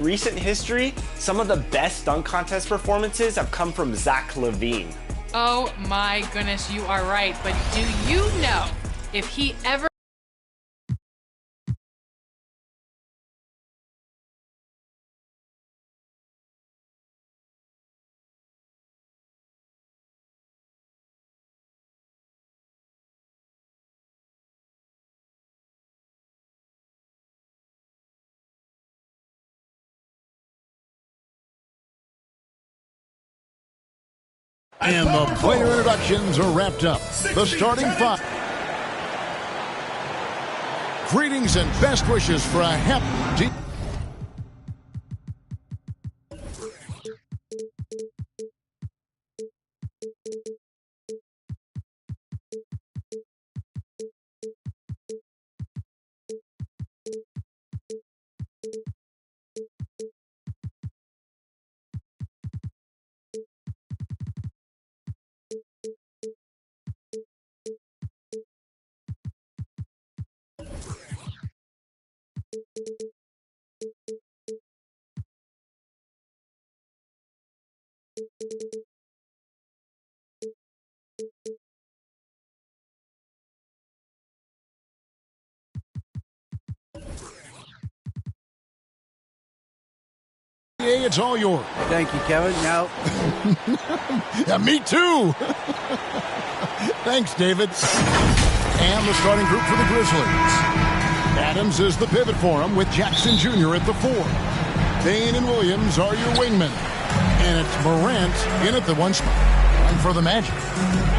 Recent history, some of the best dunk contest performances have come from Zach LaVine. Oh my goodness, you are right. But do you know if he ever... And the player introductions are wrapped up. The starting five. Greetings and best wishes for a happy... It's all yours. Thank you, Kevin. Now, yeah, me too. Thanks, David. And the starting group for the Grizzlies. Adams is the pivot for him with Jackson Jr. at the 4. Bain and Williams are your wingmen. And it's Morant in at the 1 spot. And for the Magic,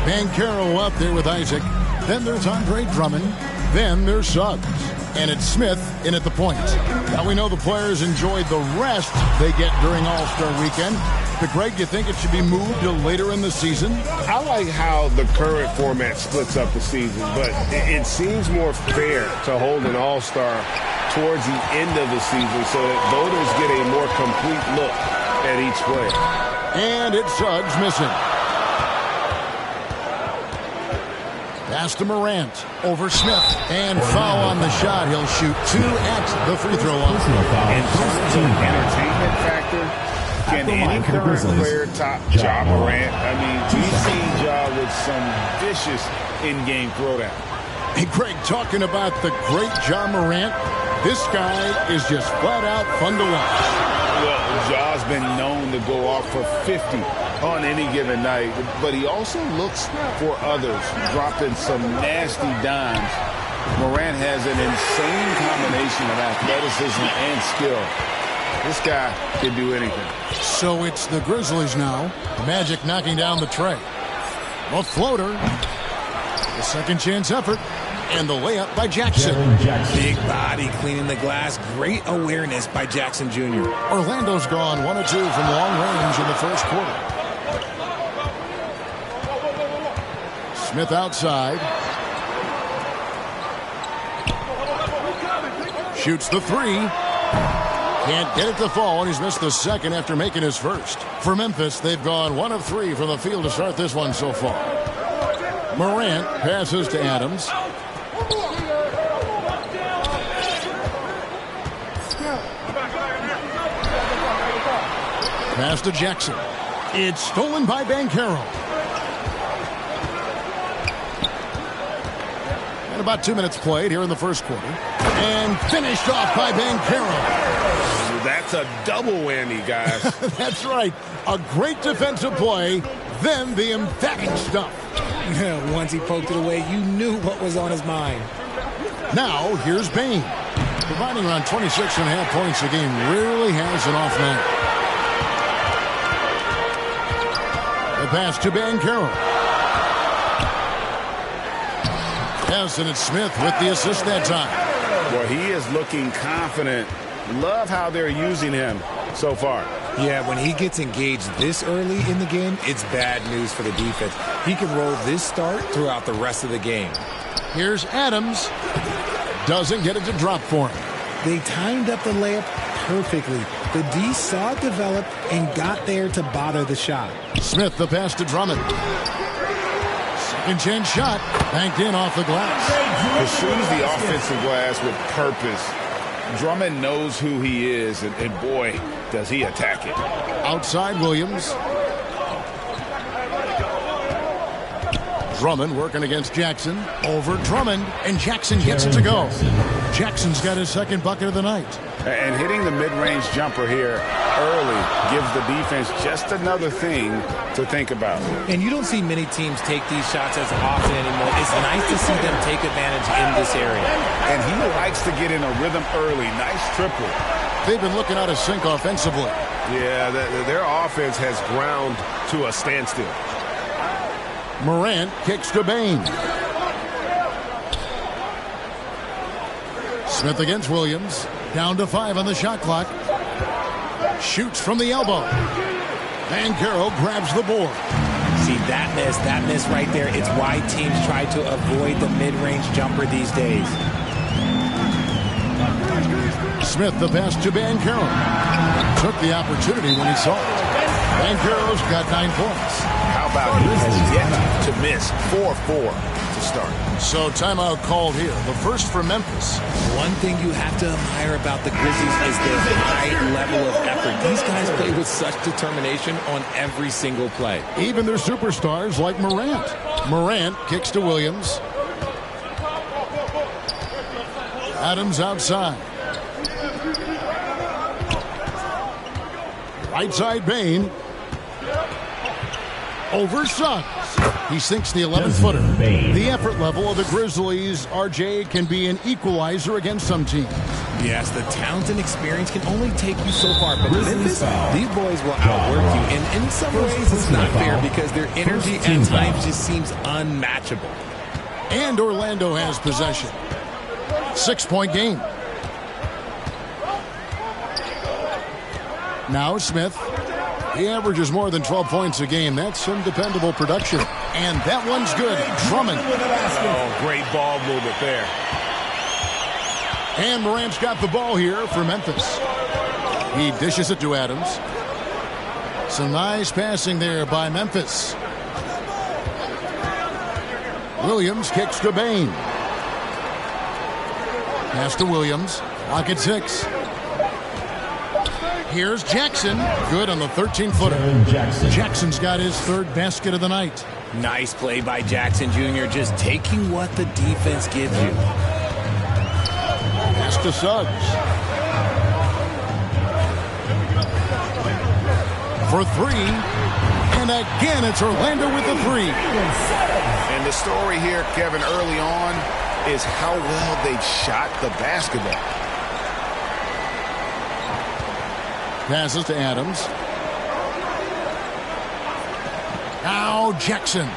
Banchero up there with Isaac. Then there's Andre Drummond. Then there's Suggs. And it's Smith in at the point. Now we know the players enjoyed the rest they get during All-Star Weekend. But Greg, do you think it should be moved to later in the season? I like how the current format splits up the season, but it seems more fair to hold an All-Star towards the end of the season so that voters get a more complete look at each player. And it's Suggs missing. Pass to Morant over Smith, and foul on the shot. He'll shoot 2 at the free throw line. In terms of entertainment factor, can any current player top Ja Morant? I mean, we've seen Ja with some vicious in-game throwdown. Hey, Greg, talking about the great Ja Morant, this guy is just flat out fun to watch. Well, Ja's been known to go off for 50 on any given night, but he also looks for others, dropping some nasty dimes. Morant has an insane combination of athleticism and skill. This guy can do anything. So it's the Grizzlies now. The Magic knocking down the tray. A floater. The second chance effort. And the layup by Jackson. Big body cleaning the glass. Great awareness by Jackson Jr. Orlando's gone 1 of 2 from long range in the first quarter. Smith outside. Shoots the 3. Can't get it to fall, and he's missed the second after making his first. For Memphis, they've gone 1 of 3 from the field to start this one so far. Morant passes to Adams. Pass to Jackson. It's stolen by Banchero. And about 2 minutes played here in the first quarter. And finished off by Banchero. That's a double whammy, guys. That's right. A great defensive play, then the emphatic stuff. Once he poked it away, you knew what was on his mind. Now, here's Bain. Providing around 26.5 points a game, rarely has an off night. The pass to Banchero. Yes, and it's Smith with the assist that time. Well, he is looking confident. Love how they're using him so far. Yeah, when he gets engaged this early in the game, it's bad news for the defense. He can roll this start throughout the rest of the game. Here's Adams. Doesn't get it to drop for him. They timed up the layup perfectly. The D saw it develop and got there to bother the shot. Smith, the pass to Drummond. Second chance shot. Banked in off the glass. Pursues the offensive glass with purpose. Drummond knows who he is, and boy, does he attack it. Outside Williams. Drummond working against Jackson. Over Drummond, and Jackson gets it to go. Jackson's got his second bucket of the night. And hitting the mid-range jumper here early gives the defense just another thing to think about. And you don't see many teams take these shots as often anymore. It's nice to see them take advantage in this area. And he likes to get in a rhythm early. Nice triple. They've been looking out of sync offensively. Yeah, their offense has ground to a standstill. Morant kicks to Bain. Smith against Williams. Down to 5 on the shot clock. Shoots from the elbow. Banchero grabs the board. See, that miss right there. It's why teams try to avoid the mid-range jumper these days. Smith the pass to Banchero. Took the opportunity when he saw it. Banchero's got 9 points. How about he has yet to miss 4-4 to start. So timeout called here. The first for Memphis. One thing you have to admire about the Grizzlies is their high level of effort. These guys play with such determination on every single play. Even their superstars like Morant. Morant kicks to Williams. Adams outside. Right side Bain. Over Suggs. He sinks the 11-footer. The effort level of the Grizzlies, RJ, can be an equalizer against some teams. Yes, the talent and experience can only take you so far. But Memphis, these boys will outwork you. And in some ways, it's not fair because their energy at times just seems unmatchable. And Orlando has possession. 6-point game. Now Smith. He averages more than 12 points a game. That's some dependable production. And that one's good. Drummond. Oh, great ball movement there. And Morant's got the ball here for Memphis. He dishes it to Adams. Some nice passing there by Memphis. Williams kicks to Bain. Pass to Williams. Clock at 6. Here's Jackson. Good on the 13-footer. Jackson's got his third basket of the night. Nice play by Jackson Jr. Just taking what the defense gives you. Pass to Suggs. For 3. And again, it's Orlando with the 3. And the story here, Kevin, early on is how well they've shot the basketball. Passes to Adams. Now Jackson.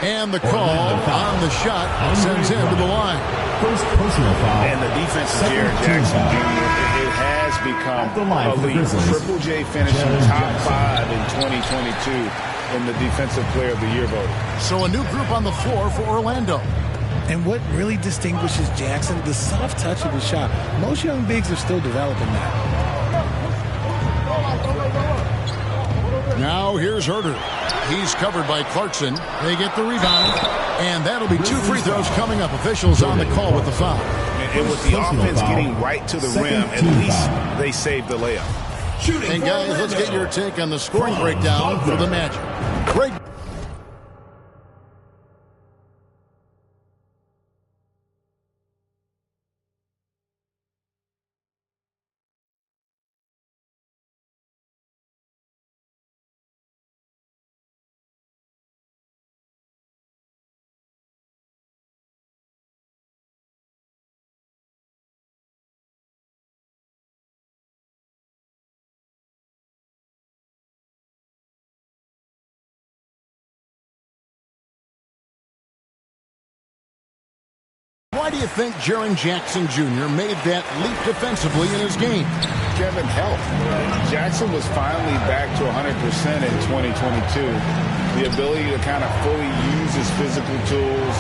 And the call on the shot sends him to the line. First personal foul. And the defense of Jared Jackson Jr., it has become elite. Triple J finishing top 5 in 2022 in the Defensive Player of the Year voting. So a new group on the floor for Orlando. And what really distinguishes Jackson, the soft touch of his shot. Most young bigs are still developing that. Now here's Herter. He's covered by Clarkson. They get the rebound. And that'll be 2 free throws coming up. Officials on the call with the foul. And with the offense getting right to the rim, at least they saved the layup. And guys, let's get your take on the scoring breakdown for the Magic. Great. Why do you think Jaren Jackson Jr. made that leap defensively in his game? Kevin, health. Jackson was finally back to 100% in 2022. The ability to kind of fully use his physical tools.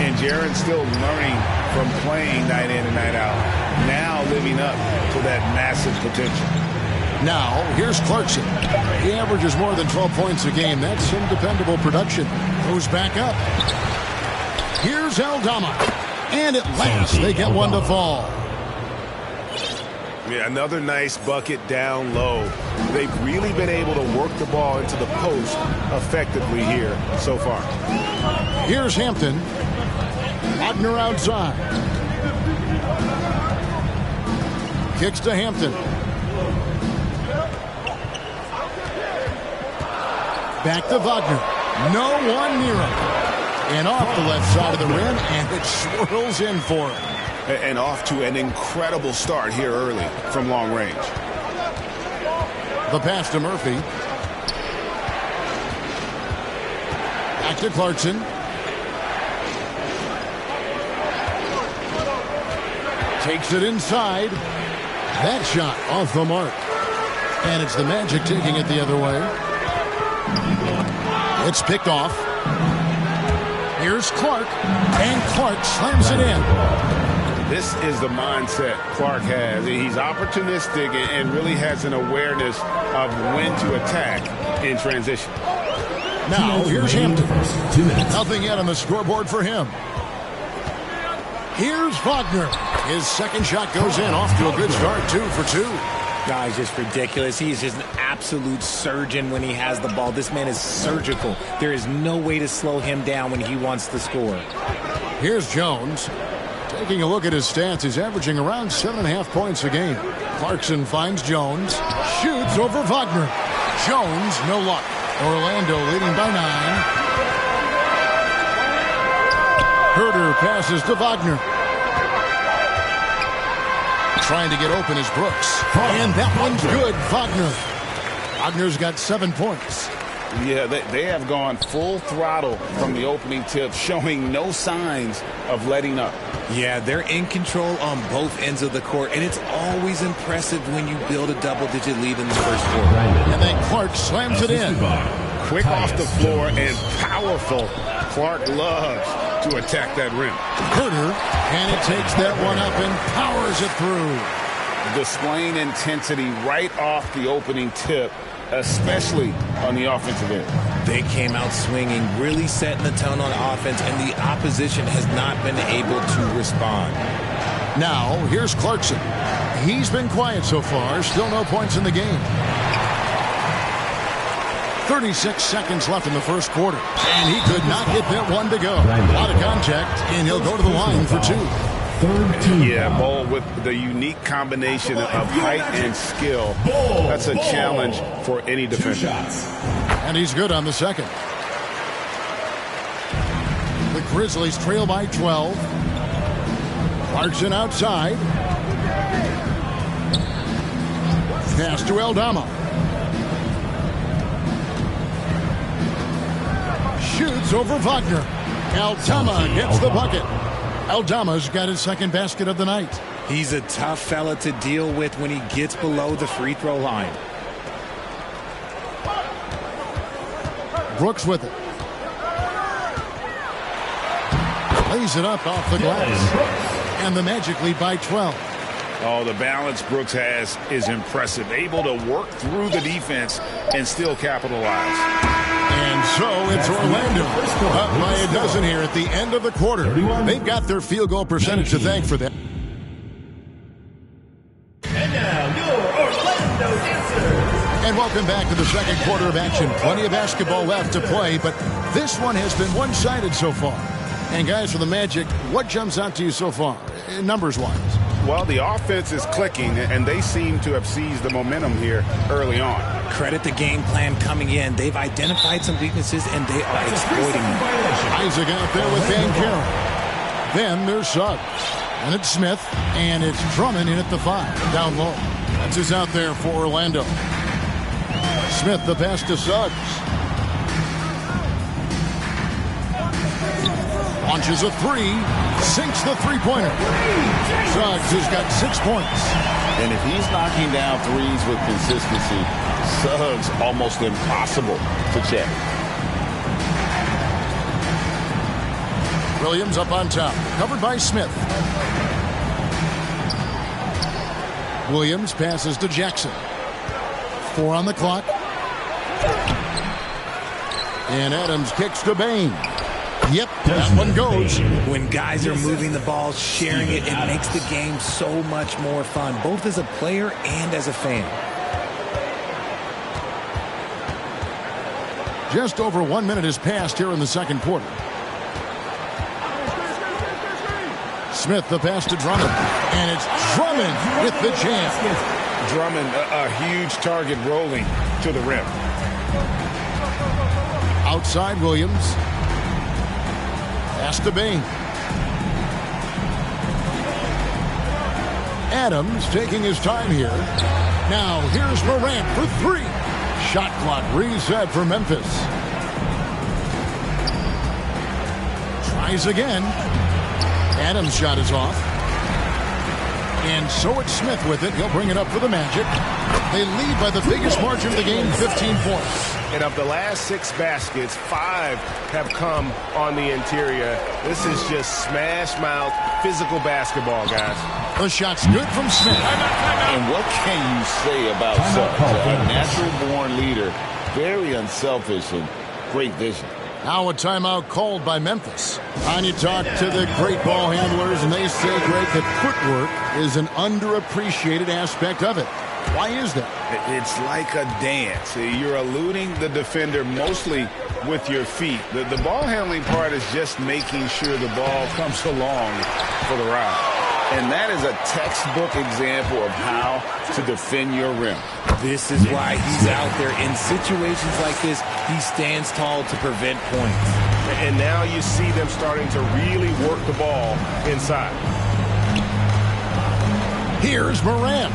And Jaren's still learning from playing night in and night out. Now living up to that massive potential. Now, here's Clarkson. He averages more than 12 points a game. That's some dependable production. Goes back up. Here's Aldama. And at last, they get one to fall. Yeah, another nice bucket down low. They've really been able to work the ball into the post effectively here so far. Here's Hampton. Wagner outside. Kicks to Hampton. Back to Wagner. No one near him. And off the left side of the rim, and it swirls in for him. And off to an incredible start here early from long range. The pass to Murphy. Back to Clarkson. Takes it inside. That shot off the mark. And it's the Magic taking it the other way. It's picked off. Here's Clark. And Clark slams it in. This is the mindset Clark has. He's opportunistic and really has an awareness of when to attack in transition. Now, here's Hampton. Nothing yet on the scoreboard for him. Here's Wagner. His second shot goes in. Off to a good start. 2 for 2. Guy's just ridiculous. He's just an absolute surgeon when he has the ball. This man is surgical. There is no way to slow him down when he wants to score. Here's Jones. Taking a look at his stats, he's averaging around 7.5 points a game. Clarkson finds Jones. Shoots over Wagner. Jones, no luck. Orlando leading by 9. Herter passes to Wagner. Trying to get open is Brooks. And that one's good. Wagner's got 7 points. Yeah, they have gone full throttle from the opening tip, showing no signs of letting up. Yeah, they're in control on both ends of the court, and it's always impressive when you build a double-digit lead in the first quarter. And then Clark slams it in. Quick off the floor and powerful. Clark loves to attack that rim. Herter, and it takes that one up and powers it through. Displaying intensity right off the opening tip, especially on the offensive end. They came out swinging, really setting the tone on offense, and the opposition has not been able to respond. Now, here's Clarkson. He's been quiet so far. Still no points in the game. 36 seconds left in the first quarter. And he could not get that one to go. A lot of contact, and he'll go to the line for 2. Yeah, Bol with the unique combination of height and skill. That's a challenge for any defender. And he's good on the second. The Grizzlies trail by 12. Clarkson outside. Pass to Aldama. Shoots over Wagner. Aldama gets the bucket. Aldama's got his second basket of the night. He's a tough fella to deal with when he gets below the free throw line. Brooks with it. Lays it up off the glass. And the Magic lead by 12. Oh, the balance Brooks has is impressive. Able to work through the defense and still capitalize. And so it's Orlando up by a dozen here at the end of the quarter. They've got their field goal percentage to thank for that. And now your Orlando answer. And welcome back to the second quarter of action. Plenty of basketball left to play, but this one has been one-sided so far. And guys, for the Magic, what jumps out to you so far, numbers-wise? Well, the offense is clicking, and they seem to have seized the momentum here early on. Credit the game plan coming in. They've identified some weaknesses, and they are exploiting them. Isaac out there with Van Carroll. Then there's Suggs. And it's Smith, and it's Drummond in at the 5, down low. That's who's out there for Orlando. Smith, the pass to Suggs. Launches a 3, sinks the three-pointer. Suggs has got 6 points. And if he's knocking down threes with consistency, Suggs almost impossible to check. Williams up on top, covered by Smith. Williams passes to Jackson. 4 on the clock. And Adams kicks to Bain. Yep, that one goes. When guys are moving the ball, sharing it, it makes the game so much more fun, both as a player and as a fan. Just over 1 minute has passed here in the second quarter. Smith, the pass to Drummond. And it's Drummond with the jam. Drummond, a huge target rolling to the rim. Outside Williams. Pass to Bain. Adams taking his time here. Now here's Morant for three. Shot clock reset for Memphis. Tries again. Adams' shot is off. And so it's Smith with it. He'll bring it up for the Magic. They lead by the biggest margin of the game, 15 points. And of the last 6 baskets, 5 have come on the interior. This is just smash mouth, physical basketball, guys. The shot's good from Smith. And what can you say about Suggs? A natural-born leader, very unselfish and great vision. Now a timeout called by Memphis. And you talk to the great ball handlers, and they say, Greg, that footwork is an underappreciated aspect of it. Why is that? It's like a dance. You're eluding the defender mostly with your feet. The ball handling part is just making sure the ball comes along for the ride. And that is a textbook example of how to defend your rim. This is why he's out there. In situations like this, he stands tall to prevent points. And now you see them starting to really work the ball inside. Here's Morant.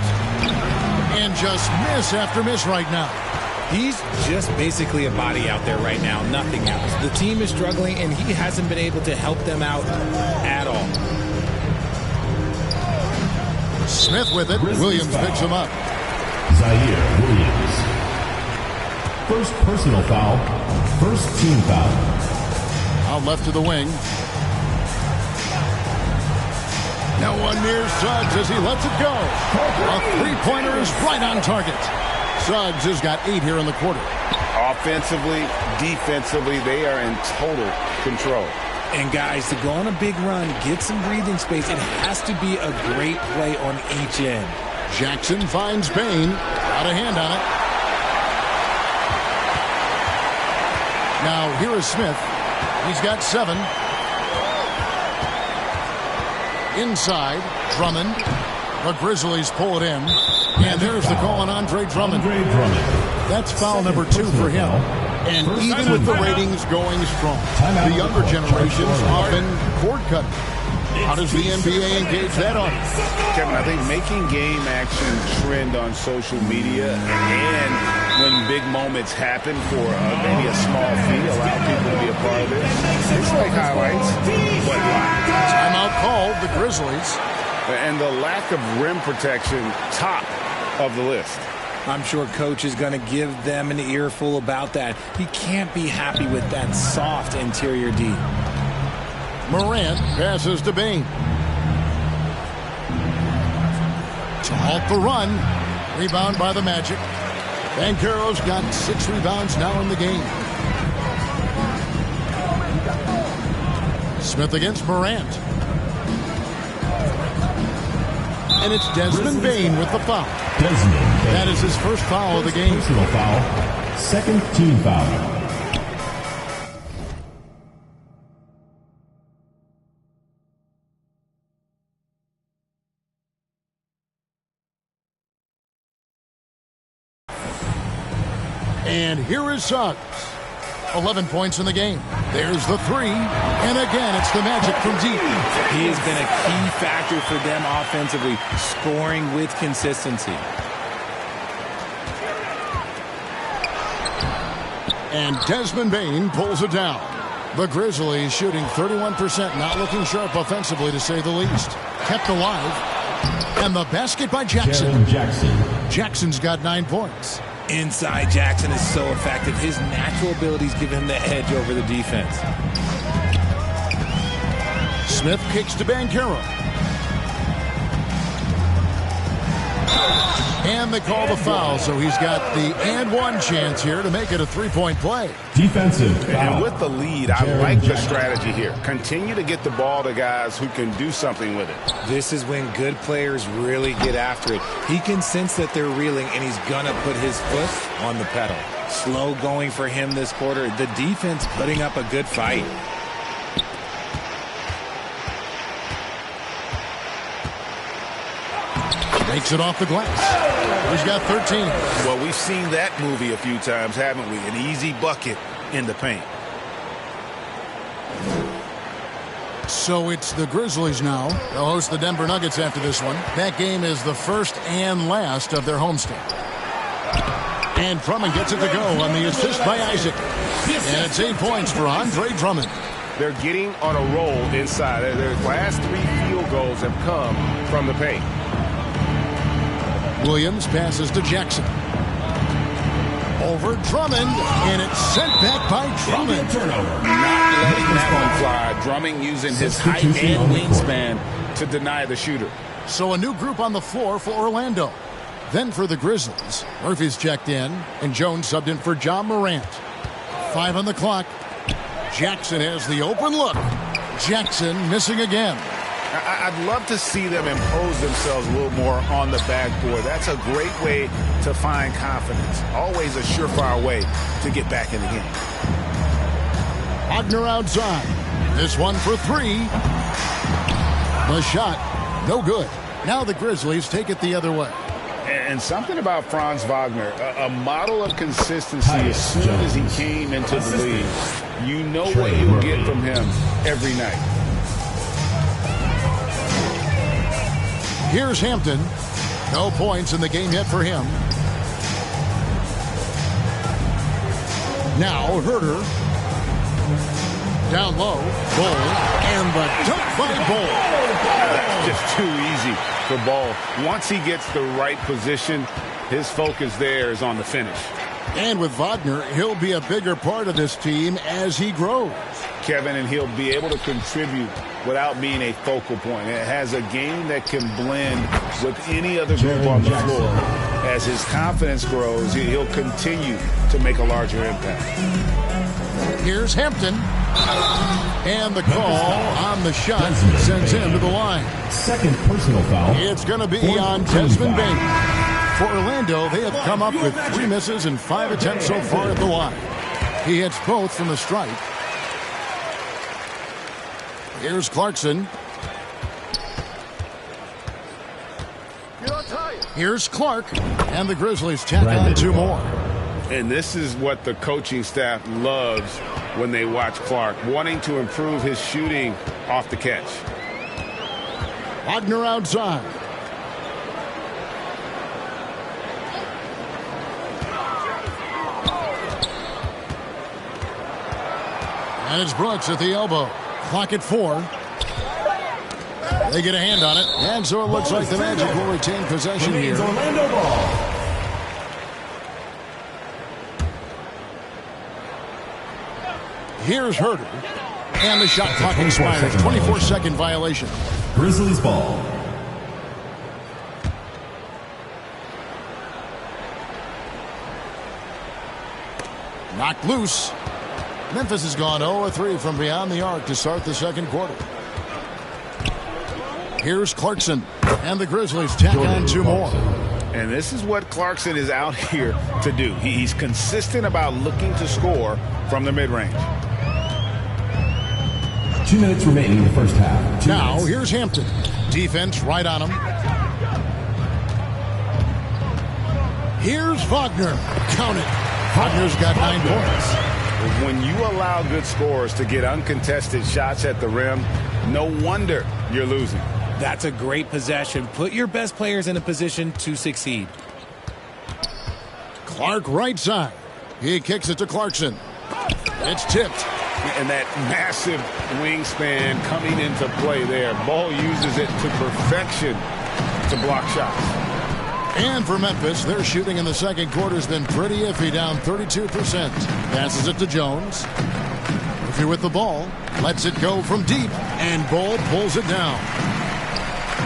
And just miss after miss right now. He's just basically a body out there right now, nothing else. The team is struggling, and he hasn't been able to help them out at all. Smith with it. Williams picks him up. Zaire Williams. First personal foul. First team foul. Out left to the wing. Now one near Suggs as he lets it go. A three-pointer is right on target. Suggs has got 8 here in the quarter. Offensively, defensively, they are in total control. And guys, to go on a big run, get some breathing space, it has to be a great play on each end. Jackson finds Bain. Got a hand on it. Now here is Smith. He's got 7. Inside, Drummond. The Grizzlies pull it in. And there's the call on Andre Drummond. That's foul number 2 for him. And even with the ratings going strong, the younger generations often cord cut. How does the NBA engage that audience? Kevin, I think making game action trend on social media and when big moments happen for maybe a small fee, allow people to be a part of it. It's like highlights, but live. Timeout called, the Grizzlies. And the lack of rim protection, top of the list. I'm sure Coach is going to give them an earful about that. He can't be happy with that soft interior D. Morant passes to Bain. To halt the run. Rebound by the Magic. Banchero's got 6 rebounds now in the game. Smith against Morant. And it's Desmond Bain with the foul. That is his first foul of the game. Personal foul. Second team foul. And here is Suggs. 11 points in the game. There's the 3. And again, it's the Magic from deep. He has been a key factor for them offensively, scoring with consistency. And Desmond Bain pulls it down. The Grizzlies shooting 31%, not looking sharp offensively to say the least. Kept alive. And the basket by Jackson. Jackson's got 9 points. Inside, Jackson is so effective. His natural abilities give him the edge over the defense. Smith kicks to Banchero. And they call the foul, so he's got the and one chance here to make it a three-point play. Defensive foul. And with the lead, I like the strategy here. Continue to get the ball to guys who can do something with it. This is when good players really get after it. He can sense that they're reeling, and he's going to put his foot on the pedal. Slow going for him this quarter. The defense putting up a good fight. Makes it off the glass. He's got 13. Well, we've seen that movie a few times, haven't we? An easy bucket in the paint. So it's the Grizzlies now. They'll host the Denver Nuggets after this one. That game is the first and last of their homestand. And Drummond gets it to go on the assist by Isaac. And it's 8 points for Andre Drummond. They're getting on a roll inside. Their last 3 field goals have come from the paint. Williams passes to Jackson. Over Drummond, and it's sent back by Drummond. Not letting that one fly. Drummond using his height and wingspan to deny the shooter. So a new group on the floor for Orlando. Then for the Grizzlies, Murphy's checked in, and Jones subbed in for John Morant. 5 on the clock. Jackson has the open look. Jackson missing again. I'd love to see them impose themselves a little more on the backboard. That's a great way to find confidence. Always a surefire way to get back in the game. Wagner outside. This one for 3. The shot, no good. Now the Grizzlies take it the other way. And something about Franz Wagner, a model of consistency as soon as he came into the league. You know what you'll get from him every night. Here's Hampton. No points in the game yet for him. Now Herter. Down low. Ball. And the dunk by Ball. That's just too easy for Ball. Once he gets the right position, his focus there is on the finish. And with Wagner, he'll be a bigger part of this team as he grows. Kevin, and he'll be able to contribute without being a focal point. It has a game that can blend with any other group on the floor. As his confidence grows, he'll continue to make a larger impact. Here's Hampton. And the call on the shot sends him to the line. Second personal foul. It's going to be on Desmond Bain. For Orlando, they have come up with 3 misses and 5 attempts so far at the line. He hits both from the stripe. Here's Clarkson. Here's Clark. And the Grizzlies tack on 2 more. And this is what the coaching staff loves when they watch Clark, wanting to improve his shooting off the catch. Wagner outside. And it's Brooks at the elbow. Clock at 4. They get a hand on it. And so it looks like the Magic will retain possession here. Orlando ball. Here's Herter. And the shot clock expires. 24-second violation. Grizzlies ball. Knocked loose. Memphis has gone 0-3 from beyond the arc to start the second quarter. Here's Clarkson. And the Grizzlies tack on 2 more. And this is what Clarkson is out here to do. He's consistent about looking to score from the mid-range. 2 minutes remaining in the first half. Now, here's Hampton. Defense right on him. Here's Wagner. Count it. Wagner's got 9 points. When you allow good scorers to get uncontested shots at the rim, no wonder you're losing. That's a great possession. Put your best players in a position to succeed. Clark right side. He kicks it to Clarkson. It's tipped. And that massive wingspan coming into play there. Ball uses it to perfection to block shots. And for Memphis, their shooting in the second quarter has been pretty iffy, down 32%. Passes it to Jones. Murphy with the ball. Lets it go from deep. And Bull pulls it down.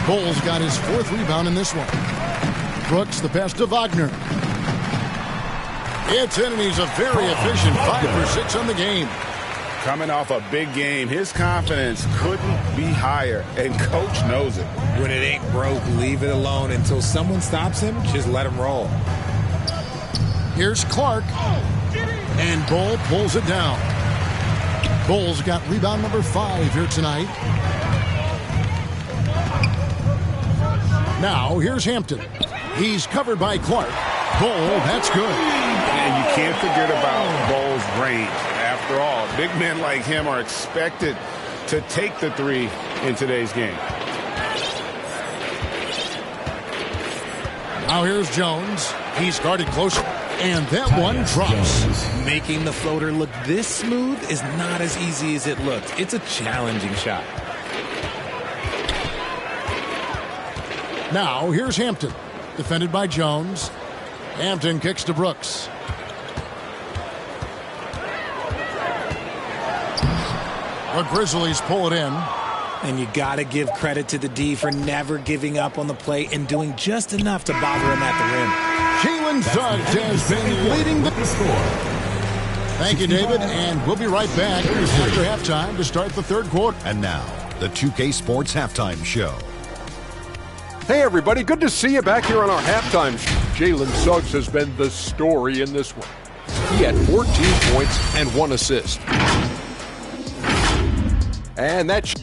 Bull's got his 4th rebound in this one. Brooks, the pass to Wagner. It's in, and he's a very efficient 5 for 6 on the game. Coming off a big game, his confidence couldn't be higher, and coach knows it. When it ain't broke, leave it alone until someone stops him. Just let him roll. Here's Clark, and Bull pulls it down. Bull's got rebound number 5 here tonight. Now here's Hampton. He's covered by Clark. Bull, that's good. And you can't forget about Bull's range. After all, big men like him are expected to take the 3 in today's game. Now here's Jones. He's guarded close, and that one drops. Making the floater look this smooth is not as easy as it looks. It's a challenging shot. Now here's Hampton. Defended by Jones. Hampton kicks to Brooks. The Grizzlies pull it in. And you got to give credit to the D for never giving up on the play and doing just enough to bother him at the rim. Jalen Suggs has been leading the score. Thank you, David, and we'll be right back after halftime to start the third quarter. And now, the 2K Sports Halftime Show. Hey, everybody. Good to see you back here on our halftime show. Jalen Suggs has been the story in this one. He had 14 points and 1 assist. And that...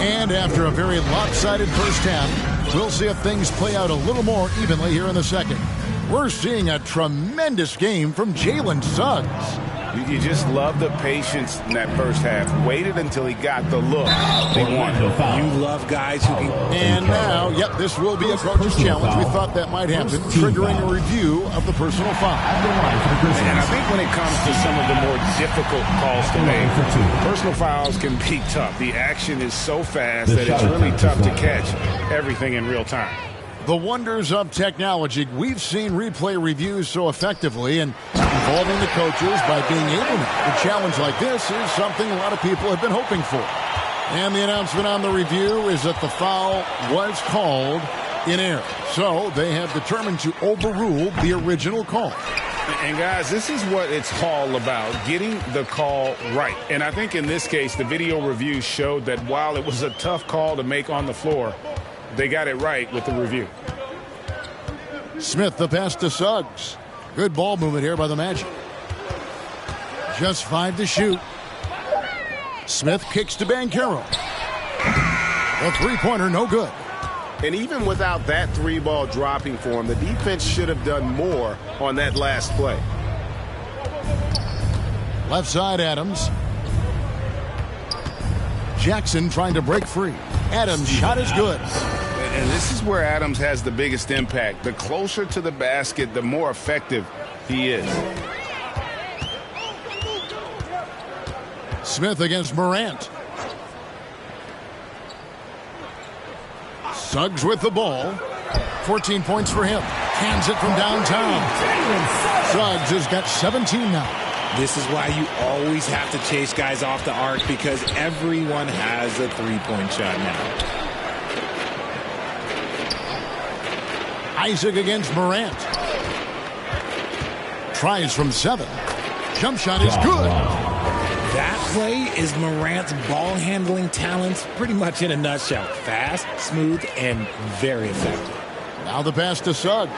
And after a very lopsided first half, we'll see if things play out a little more evenly here in the second. We're seeing a tremendous game from Jalen Suggs. You just love the patience in that first half. Waited until he got the look they wanted. You love guys who can... And now, yep, this will be a coach's challenge. We thought that might happen, triggering a review of the personal foul. And I think when it comes to some of the more difficult calls to make, personal fouls can be tough. The action is so fast that it's really tough to catch everything in real time. The wonders of technology. We've seen replay reviews so effectively, and involving the coaches by being able to. A challenge like this is something a lot of people have been hoping for. And the announcement on the review is that the foul was called in error. So they have determined to overrule the original call. And guys, this is what it's all about, getting the call right. And I think in this case, the video review showed that while it was a tough call to make on the floor, they got it right with the review. Smith, the pass to Suggs. Good ball movement here by the Magic. Just 5 to shoot. Smith kicks to Banchero. The three-pointer, no good. And even without that 3-ball dropping for him, the defense should have done more on that last play. Left side, Adams. Jackson trying to break free. Adams' shot is good. And this is where Adams has the biggest impact. The closer to the basket, the more effective he is. Smith against Morant. Suggs with the ball. 14 points for him. Hands it from downtown. Suggs has got 17 now. This is why you always have to chase guys off the arc, because everyone has a three-point shot now. Isaac against Morant. Tries from 7. Jump shot is good. That play is Morant's ball handling talents pretty much in a nutshell. Fast, smooth, and very effective. Now the pass to Suggs.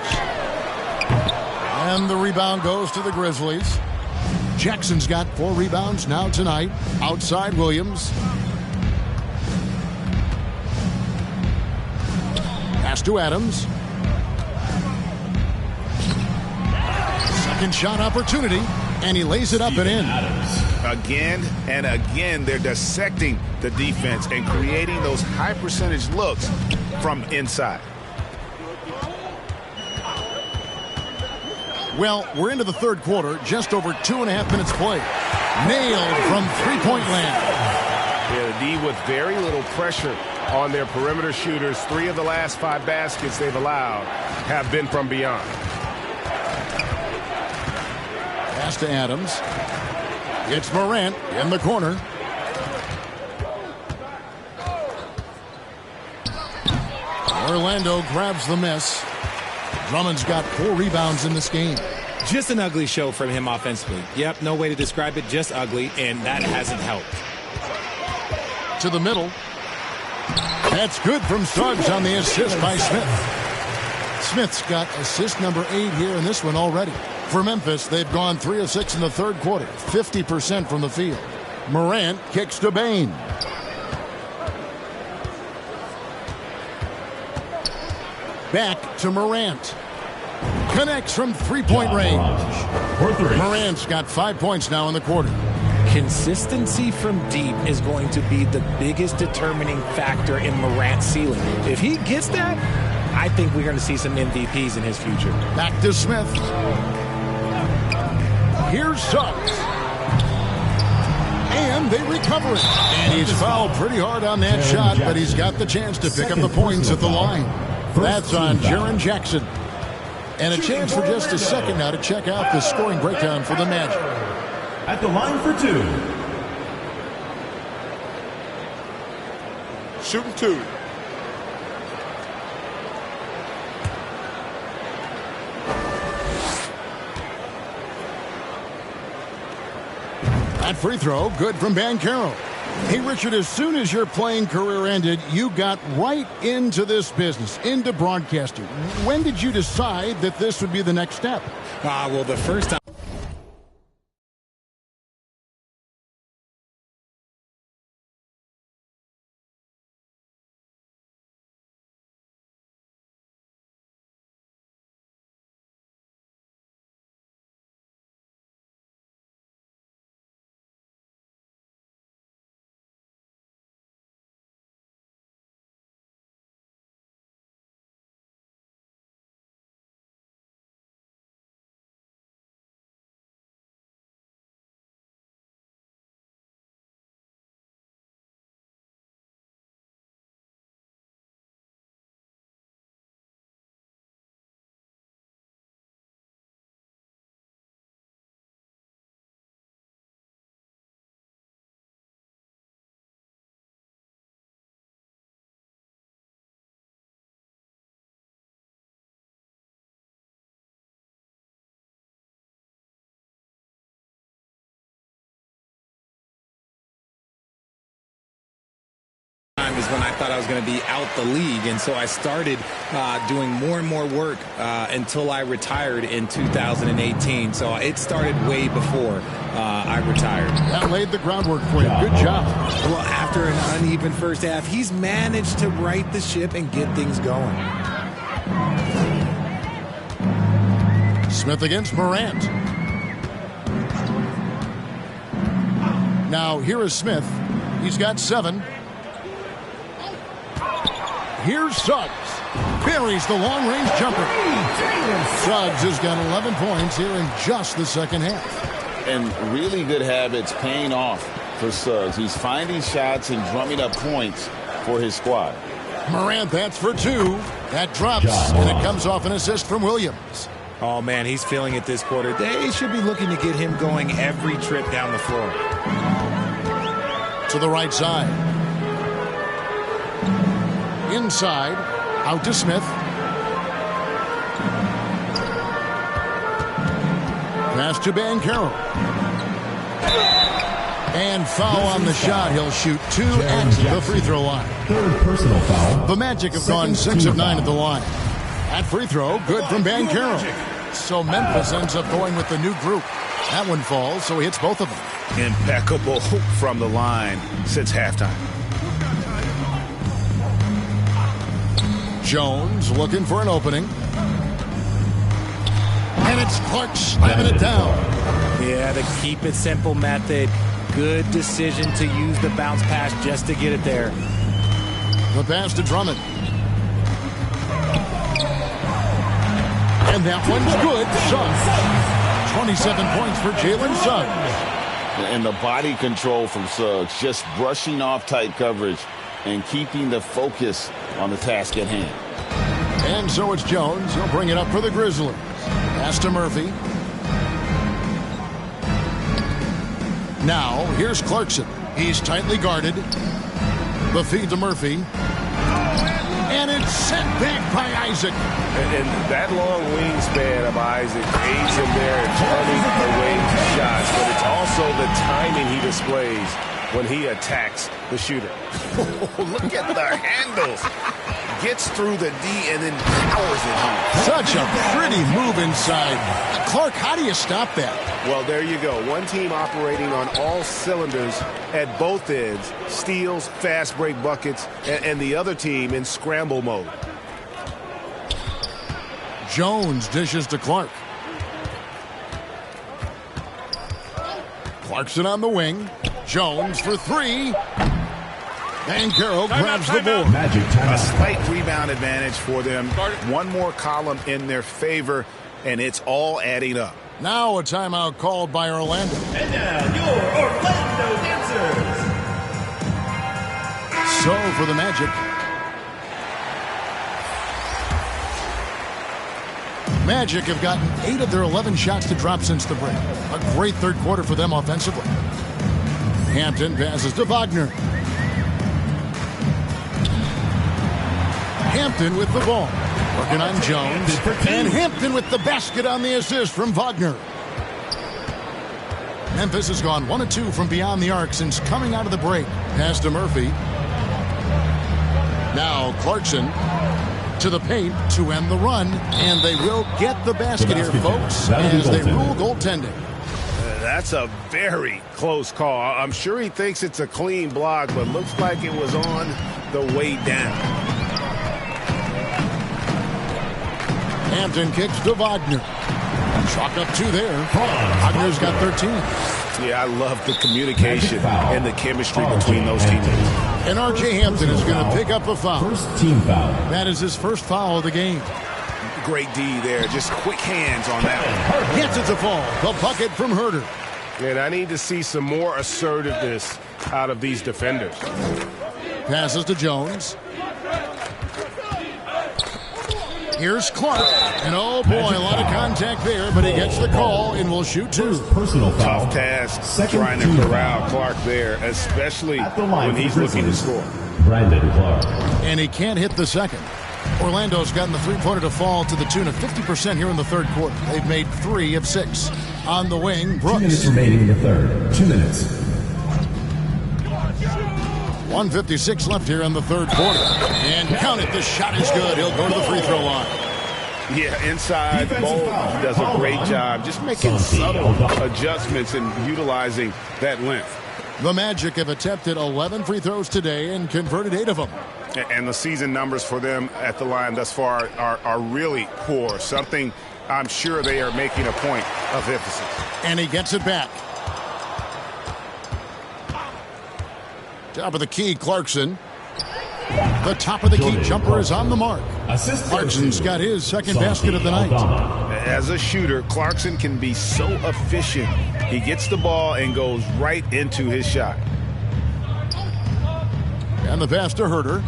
And the rebound goes to the Grizzlies. Jackson's got 4 rebounds now tonight. Outside Williams. Pass to Adams. Second shot opportunity, and he lays it up and in. Again and again, they're dissecting the defense and creating those high percentage looks from inside. Well, we're into the third quarter, just over 2.5 minutes played. Nailed from three-point land. Yeah, the D with very little pressure on their perimeter shooters. 3 of the last 5 baskets they've allowed have been from beyond. Pass to Adams. It's Morant in the corner. Orlando grabs the miss. Drummond's got 4 rebounds in this game. Just an ugly show from him offensively. Yep, no way to describe it, just ugly, and that hasn't helped. To the middle. That's good from Suggs on the assist by Smith. Smith's got assist number 8 here in this one already. For Memphis, they've gone 3 of 6 in the third quarter, 50% from the field. Morant kicks to Bain. Back to Morant. Connects from three-point range. Morant's got 5 points now in the quarter. Consistency from deep is going to be the biggest determining factor in Morant's ceiling. If he gets that, I think we're going to see some MVPs in his future. Back to Smith. Here's Suggs. And they recover it. And he's fouled pretty hard on that shot, but he's got the chance to pick up the points at the line. That's on Jaren Jackson. And a chance for just a second now to check out the scoring breakdown for the Magic. At the line for 2. Shooting 2. That free throw, good from Banchero. Hey, Richard, as soon as your playing career ended, you got right into this business, into broadcasting. When did you decide that this would be the next step? Well, the first time. Is when I thought I was going to be out the league, and so I started doing more and more work until I retired in 2018. So it started way before I retired. That laid the groundwork for you. Good job. Well, after an uneven first half, he's managed to right the ship and get things going. Smith against Morant. Now here is Smith. He's got 7. Here's Suggs. Buries the long-range jumper. Suggs has got 11 points here in just the second half. And really good habits paying off for Suggs. He's finding shots and drumming up points for his squad. Morant, that's for 2. That drops, and it comes off an assist from Williams. Oh, man, he's feeling it this quarter. They should be looking to get him going every trip down the floor. To the right side. Inside, out to Smith. Pass to Banchero. And foul on the shot. He'll shoot 2 at the free throw line. Third personal foul. The Magic have gone 6 of 9 at the line. That free throw, good from Banchero. So Memphis ends up going with the new group. That one falls, so he hits both of them. Impeccable from the line since halftime. Jones looking for an opening. And it's Clark slamming it down. Yeah, the keep it simple method. Good decision to use the bounce pass just to get it there. The pass to Drummond. And that one's good. Suggs. 27 points for Jalen Suggs. And the body control from Suggs, just brushing off tight coverage and keeping the focus on the task at hand. And so it's Jones. He'll bring it up for the Grizzlies. Pass to Murphy. Now, here's Clarkson. He's tightly guarded. The feed to Murphy. And it's sent back by Isaac. And that long wingspan of Isaac aids him there in turning away shots, but it's also the timing he displays when he attacks the shooter. Look at the handles. Gets through the D and then powers it home. Such a pretty move inside. Clark, how do you stop that? Well, there you go. One team operating on all cylinders at both ends. Steals, fast break buckets, and the other team in scramble mode. Jones dishes to Clark. Clarkson on the wing. Jones for three. And Carroll grabs the board. A slight rebound advantage for them. One more column in their favor, and it's all adding up. Now a timeout called by Orlando. And now your Orlando Dancers. So for the Magic. Magic have gotten 8 of their 11 shots to drop since the break. A great third quarter for them offensively. Hampton passes to Wagner. Hampton with the ball. Working on Jones. And Hampton with the basket on the assist from Wagner. Memphis has gone 1 of 2 from beyond the arc since coming out of the break. Pass to Murphy. Now Clarkson to the paint to end the run. And they will get the basket here, folks, as they rule goaltending. That's a very close call. I'm sure he thinks it's a clean block, but looks like it was on the way down. Hampton kicks to Wagner. Chalk up 2 there. Wagner's got 13. Yeah, I love the communication and the chemistry between those teammates. And R.J. Hampton is going to pick up a foul. First team foul. That is his first foul of the game. Great D there. Just quick hands on that one. Gets it to fall. The bucket from Herter. And I need to see some more assertiveness out of these defenders. Passes to Jones. Here's Clark. And oh boy, a lot of contact there, but he gets the call and will shoot 2. Personal foul. Tough task trying to corral Clark there, especially when he's looking to score. Brandon Clark. And he can't hit the second. Orlando's gotten the three-pointer to fall to the tune of 50% here in the third quarter. They've made 3 of 6. On the wing, Brooks. 2 minutes remaining in the third. 2 minutes. 1:56 left here in the third quarter. And count it, the shot is good. He'll go to the free throw line. Yeah, inside, Bolt does a great job just making subtle adjustments and utilizing that length. The Magic have attempted 11 free throws today and converted 8 of them. And the season numbers for them at the line thus far are really poor. Something I'm sure they are making a point of emphasis. And he gets it back. Top of the key, Clarkson. The top of the key jumper is on the mark. Clarkson's got his second basket of the night. As a shooter, Clarkson can be so efficient. He gets the ball and goes right into his shot. And the pass to Herter.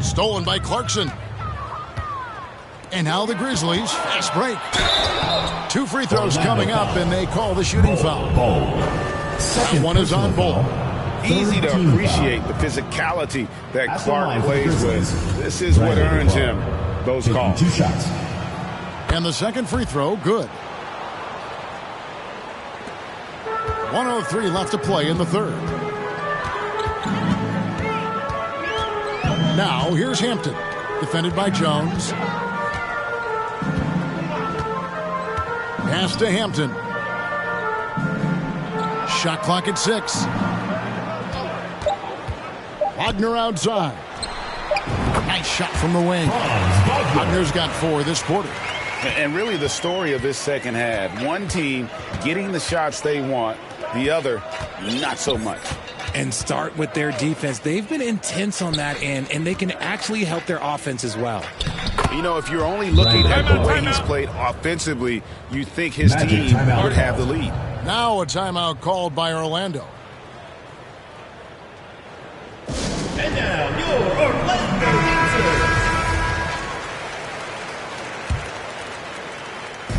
Stolen by Clarkson. And now the Grizzlies, fast break. 2 free throws coming up, and they call the shooting foul. That one is on Bolt. Easy to appreciate the physicality that Clark plays with. This is what earns him those calls. 2 shots. And the second free throw, good. 1:03 left to play in the third. Now, here's Hampton. Defended by Jones. Pass to Hampton. Shot clock at 6. Wagner outside. Nice shot from the wing. Wagner's got 4 this quarter. And really the story of this second half, one team getting the shots they want, the other not so much. And start with their defense. They've been intense on that end, and they can actually help their offense as well. You know, if you're only looking at the way he's played offensively, you think his team would have the lead. Now a timeout called by Orlando. And now your Orlando Dancers.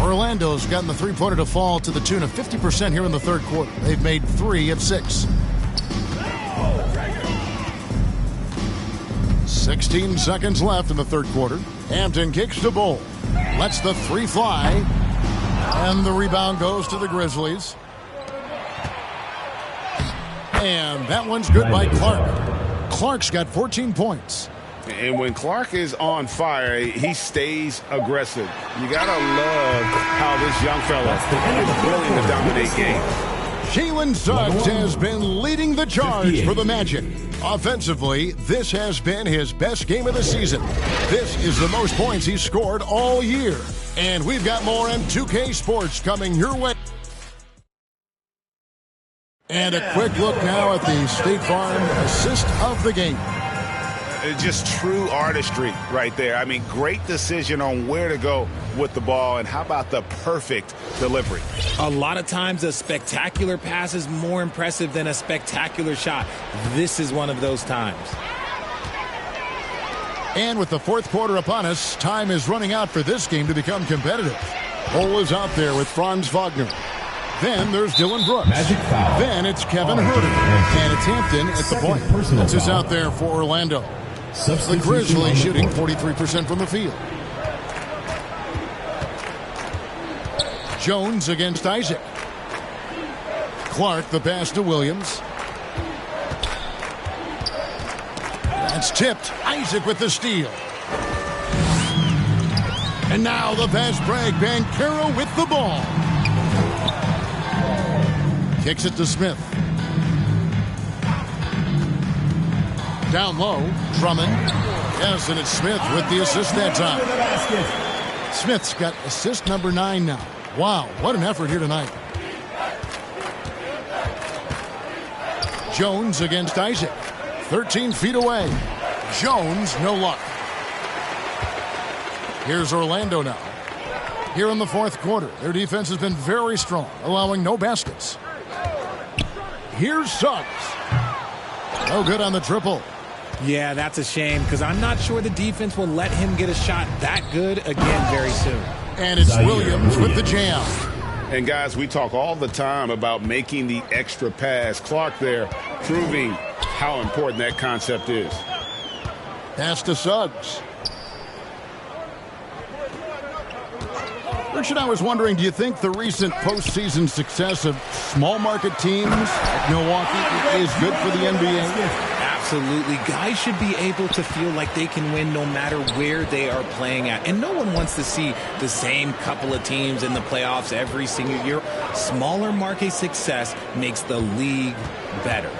Orlando's gotten the three-pointer to fall to the tune of 50% here in the third quarter. They've made 3 of 6. 16 seconds left in the third quarter. Hampton kicks to Bull. Lets the 3 fly. And the rebound goes to the Grizzlies. And that one's good by Clark. Clark's got 14 points. And when Clark is on fire, he stays aggressive. You got to love how this young fella is willing to dominate games. Jalen Suggs has been leading the charge for the Magic. Offensively, this has been his best game of the season. This is the most points he's scored all year. And we've got more M2K Sports coming your way. And a quick look now at the State Farm assist of the game. Just true artistry right there. I mean, great decision on where to go with the ball, and how about the perfect delivery? A lot of times a spectacular pass is more impressive than a spectacular shot. This is one of those times. And with the fourth quarter upon us, time is running out for this game to become competitive. Bull is out there with Franz Wagner. Then there's Dylan Brooks. Magic foul. Then it's Kevin Herter. And it's Hampton at the point. This is out there for Orlando. The Grizzlies shooting 43% from the field. Jones against Isaac. Clark the pass to Williams. That's tipped. Isaac with the steal. And now the pass break. Banchero with the ball. Kicks it to Smith. Down low, Drummond. Yes, and it's Smith with the assist that time. Smith's got assist number 9 now. Wow, what an effort here tonight. Jones against Isaac. 13 feet away. Jones, no luck. Here's Orlando now. Here in the fourth quarter, their defense has been very strong, allowing no baskets. Here's Suggs. No good on the triple. Yeah, that's a shame, because I'm not sure the defense will let him get a shot that good again very soon. And it's Williams with the jam. And guys, we talk all the time about making the extra pass. Clark there proving how important that concept is. Pass to Suggs. Richard, I was wondering, do you think the recent postseason success of small market teams like Milwaukee is good for the NBA? Absolutely. Guys should be able to feel like they can win no matter where they are playing at. And no one wants to see the same couple of teams in the playoffs every single year. Smaller market success makes the league better.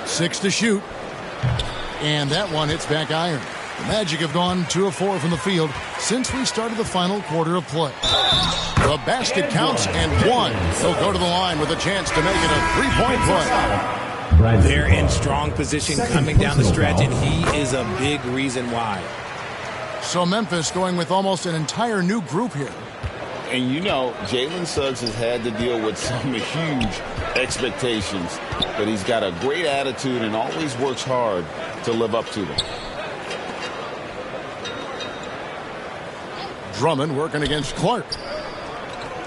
6 to shoot. And that one hits back iron. The Magic have gone 2 of 4 from the field since we started the final quarter of play. The basket counts and 1. They'll go to the line with a chance to make it a 3-point play. They're in strong position coming down the stretch, and he is a big reason why. So Memphis going with almost an entire new group here. And you know, Jalen Suggs has had to deal with some huge expectations, but he's got a great attitude and always works hard to live up to them. Drummond working against Clark.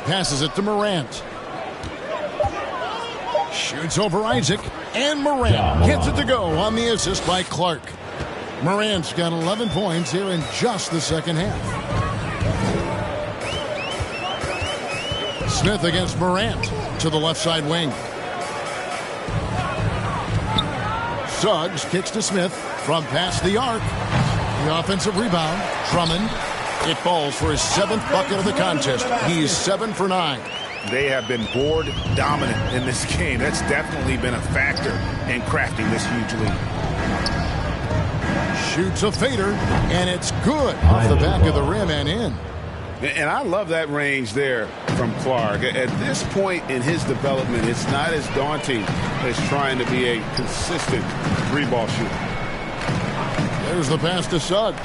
Passes it to Morant. Shoots over Isaac. And Morant gets it to go on the assist by Clark. Morant's got 11 points here in just the second half. Smith against Morant to the left side wing. Suggs kicks to Smith from past the arc. The offensive rebound. Drummond. It falls for his 7th bucket of the contest. He's 7 for 9. They have been board dominant in this game. That's definitely been a factor in crafting this huge lead. Shoots a fader, and it's good off the back of the rim and in. And I love that range there from Clark. At this point in his development, it's not as daunting as trying to be a consistent three-ball shooter. There's the pass to Suggs.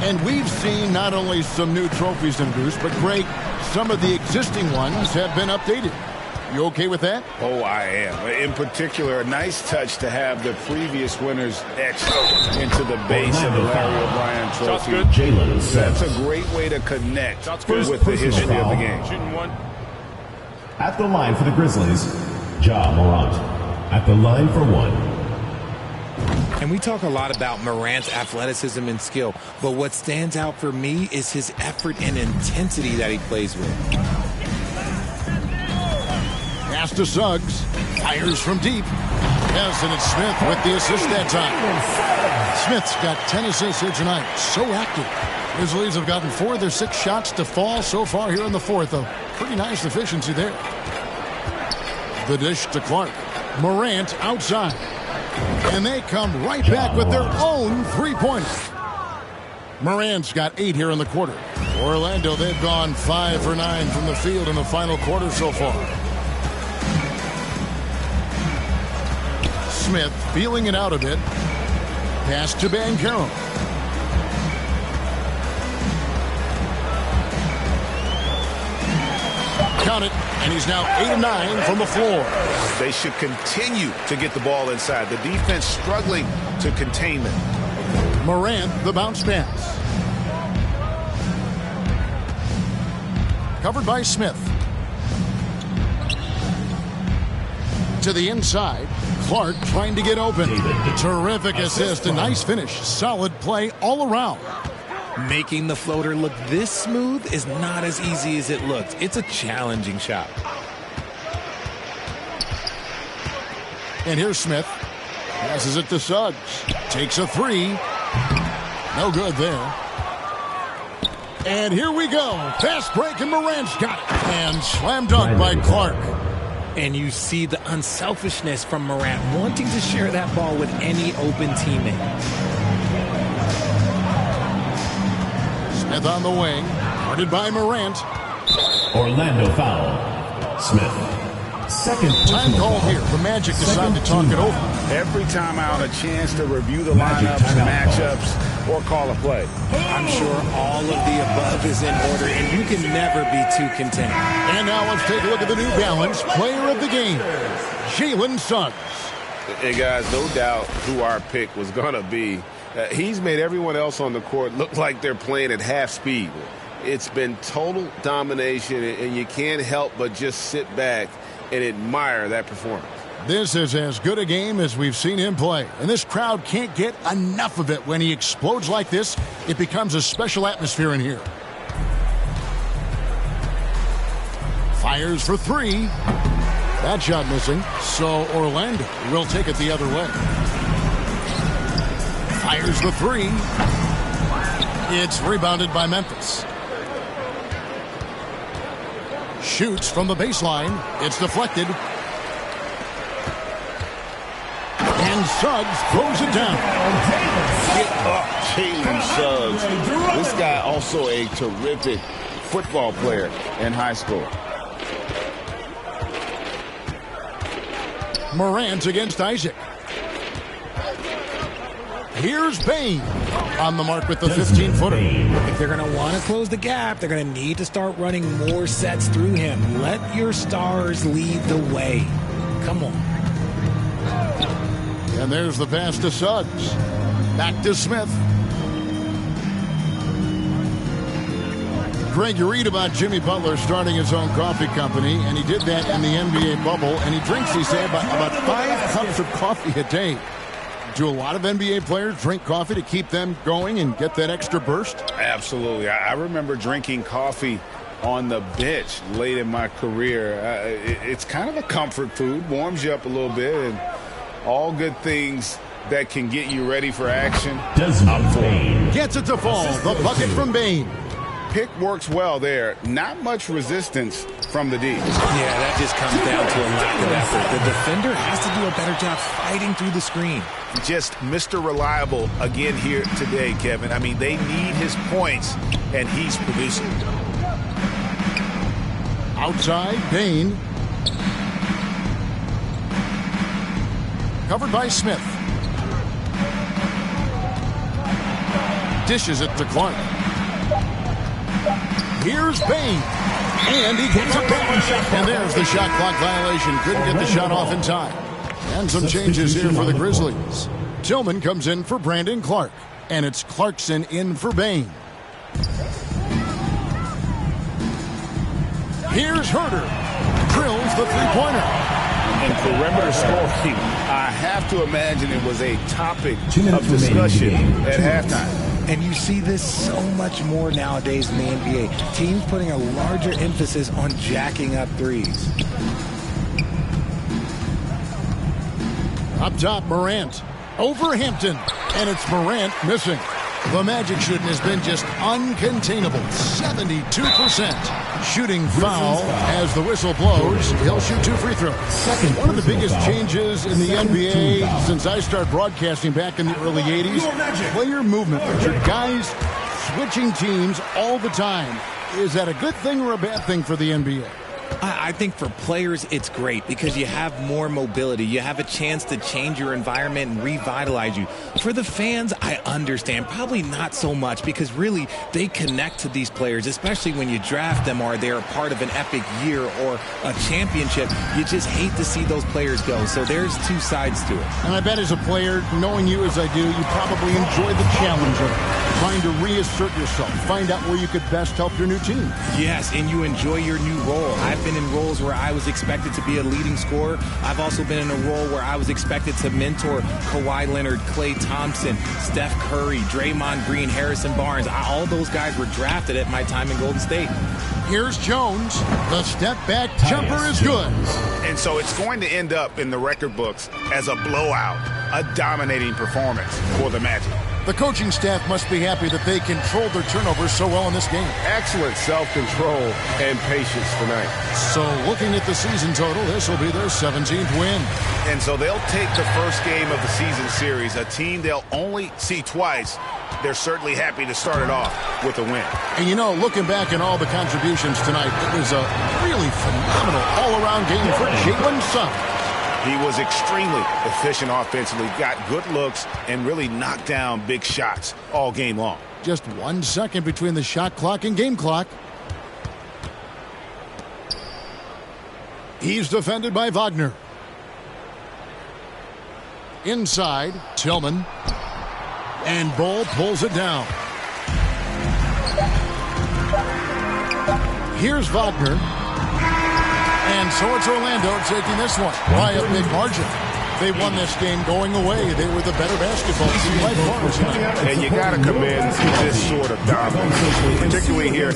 And we've seen not only some new trophies introduced, but Greg, some of the existing ones have been updated. You okay with that? Oh, I am. In particular, a nice touch to have the previous winners etched into the base of the Larry O'Brien trophy. Jalen Suggs. That's a great way to connect with the history of the game. Shooting one. At the line for the Grizzlies, Ja Morant. At the line for one. And we talk a lot about Morant's athleticism and skill, but what stands out for me is his effort and intensity that he plays with. Pass to Suggs. Fires from deep. Yes, and it's Smith with the assist that time. Smith's got 10 assists here tonight. So active. Grizzlies have gotten 4 of their 6 shots to fall so far here in the fourth. A pretty nice efficiency there. The dish to Clark. Morant outside. And they come right back with their own three-pointer. Morant's got 8 here in the quarter. Orlando, they've gone 5 for 9 from the field in the final quarter so far. Smith feeling it out a bit. Pass to Banchero. Count it, and he's now 8 of 9 from the floor. They should continue to get the ball inside. The defense struggling to contain them. Morant, the bounce pass. Covered by Smith. To the inside. Clark trying to get open. Terrific assist, a nice finish. Solid play all around. Making the floater look this smooth is not as easy as it looks. It's a challenging shot. And here's Smith. Passes it to Suggs. Takes a 3. No good there. And here we go. Fast break, and Morant's got it. And slam dunk by Clark. And you see the unselfishness from Morant, wanting to share that ball with any open teammate. Smith on the wing. Guarded by Morant. Orlando foul. Smith. Second Time call here. The Magic decide to talk it over. Every time out, a chance to review the lineups, matchups, or call a play. I'm sure all of the above is in order, and you can never be too content. And now let's take a look at the New Balance player of the game, Jalen Suggs. Hey, guys, no doubt who our pick was going to be. He's made everyone else on the court look like they're playing at half speed. It's been total domination, and you can't help but just sit back and admire that performance. This is as good a game as we've seen him play, and this crowd can't get enough of it. When he explodes like this, it becomes a special atmosphere in here. Fires for 3. That shot missing, so Orlando will take it the other way. Fires the 3. It's rebounded by Memphis. Shoots from the baseline. It's deflected. And Suggs throws it down. Get up, Jalen Suggs. This guy also a terrific football player in high school. Morant against Isaac. Here's Bain on the mark with the 15-footer. If they're going to want to close the gap, they're going to need to start running more sets through him. Let your stars lead the way. Come on. And there's the pass to Suggs. Back to Smith. Greg, you read about Jimmy Butler starting his own coffee company, and he did that in the NBA bubble, and he drinks, he said, about 5 cups of coffee a day. Do a lot of NBA players drink coffee to keep them going and get that extra burst? Absolutely. I remember drinking coffee on the bench late in my career. It's kind of a comfort food, warms you up a little bit, and all good things that can get you ready for action. Bain gets it to fall. The bucket from Bain. Pick works well there. Not much resistance from the D. Yeah, that just comes down to a lack of effort. The defender has to do a better job fighting through the screen. Just Mr. Reliable again here today, Kevin. I mean, they need his points, and he's producing. Outside, Bain. Covered by Smith. Dishes it to Clark. Here's Bain. And he gets it back. And there's the shot clock violation. Couldn't get the shot off in time. And some changes here for the Grizzlies. Tillman comes in for Brandon Clark. And it's Clarkson in for Bain. Here's Herter. Drills the three-pointer. And perimeter scoring, I have to imagine it was a topic of discussion at halftime. And you see this so much more nowadays in the NBA. Teams putting a larger emphasis on jacking up threes. Up top, Morant. Over Hampton. And it's Morant missing. The Magic shooting has been just uncontainable. 72%. Shooting foul as the whistle blows. He'll shoot 2 free throws. One of the biggest changes in the NBA since I started broadcasting back in the early 80s. Player movement. Richard, guys switching teams all the time. Is that a good thing or a bad thing for the NBA? I think for players, it's great because you have more mobility. You have a chance to change your environment and revitalize you. For the fans, I understand. Probably not so much because really they connect to these players, especially when you draft them or they're a part of an epic year or a championship. You just hate to see those players go. So there's two sides to it. And I bet as a player, knowing you as I do, you probably enjoy the challenge of trying to reassert yourself, find out where you could best help your new team. Yes, and you enjoy your new role. I've been in roles where I was expected to be a leading scorer. I've also been in a role where I was expected to mentor Kawhi Leonard, Klay Thompson, Steph Curry, Draymond Green, Harrison Barnes. All those guys were drafted at my time in Golden State. Here's Jones. The step-back jumper is good. And so it's going to end up in the record books as a blowout, a dominating performance for the Magic. The coaching staff must be happy that they controlled their turnovers so well in this game. Excellent self-control and patience tonight. So looking at the season total, this will be their 17th win. And so they'll take the first game of the season series, a team they'll only see twice. They're certainly happy to start it off with a win. And you know, looking back at all the contributions tonight, it was a really phenomenal all-around game for Jalen Suggs. He was extremely efficient offensively, got good looks, and really knocked down big shots all game long. Just 1 second between the shot clock and game clock. He's defended by Wagner. Inside, Tillman. And Bull pulls it down. Here's Wagner. And so it's Orlando taking this one by a big margin. They won this game going away. They were the better basketball team by far tonight. And you got to commend this sort of dominance, particularly here